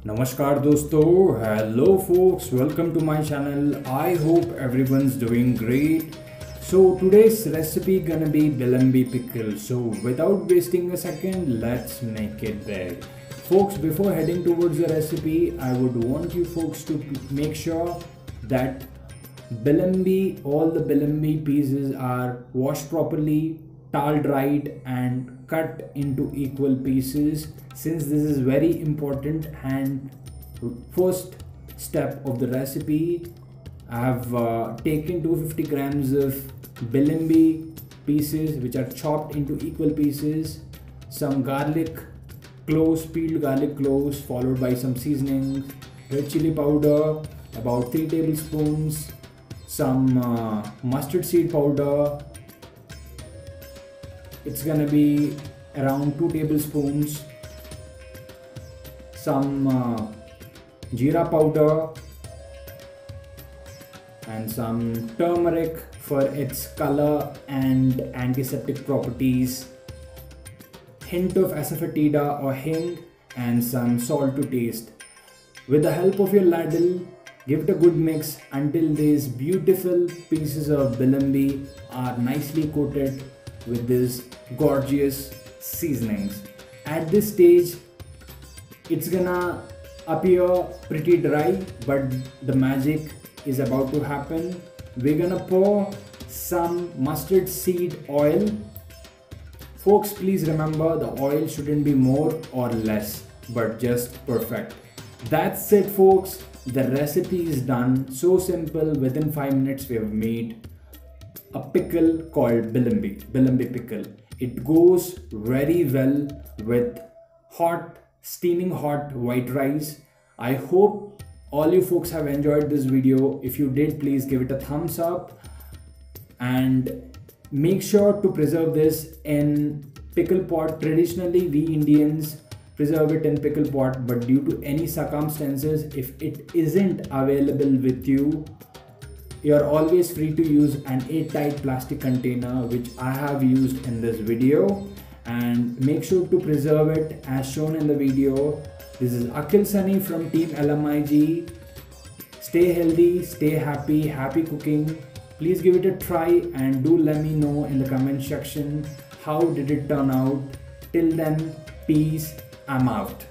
Namaskar dosto, hello folks, welcome to my channel. I hope everyone's doing great. So today's recipe gonna be Bilimbi Pickle. So without wasting a second, let's make it big. Folks, before heading towards the recipe, I would want you folks to make sure that all the Bilimbi pieces are washed properly, towel dried and cut into equal pieces, since this is very important and first step of the recipe. I have taken 250 grams of Bilimbi pieces which are chopped into equal pieces, some garlic cloves, peeled garlic cloves, followed by some seasonings, red chili powder about 3 tablespoons, some mustard seed powder, it's gonna be around 2 tablespoons, some jeera powder and some turmeric for its color and antiseptic properties, hint of asafoetida or hing, and some salt to taste. With the help of your ladle, give it a good mix until these beautiful pieces of Bilimbi are nicely coated with these gorgeous seasonings. At this stage, it's gonna appear pretty dry, but the magic is about to happen. We're gonna pour some mustard seed oil. Folks, please remember the oil shouldn't be more or less, but just perfect. That's it folks, the recipe is done. So simple, within 5 minutes we have made a pickle called Bilimbi Pickle. It goes very well with steaming hot white rice. I hope all you folks have enjoyed this video. If you did, please give it a thumbs up and make sure to preserve this in pickle pot. Traditionally, we Indians preserve it in pickle pot, but due to any circumstances, if it isn't available with you, you're always free to use an airtight plastic container, which I have used in this video, and make sure to preserve it as shown in the video. This is Akhil Sunny from team LMIG. Stay healthy, stay happy, happy cooking. Please give it a try and do let me know in the comment section how did it turn out. Till then, peace, I'm out.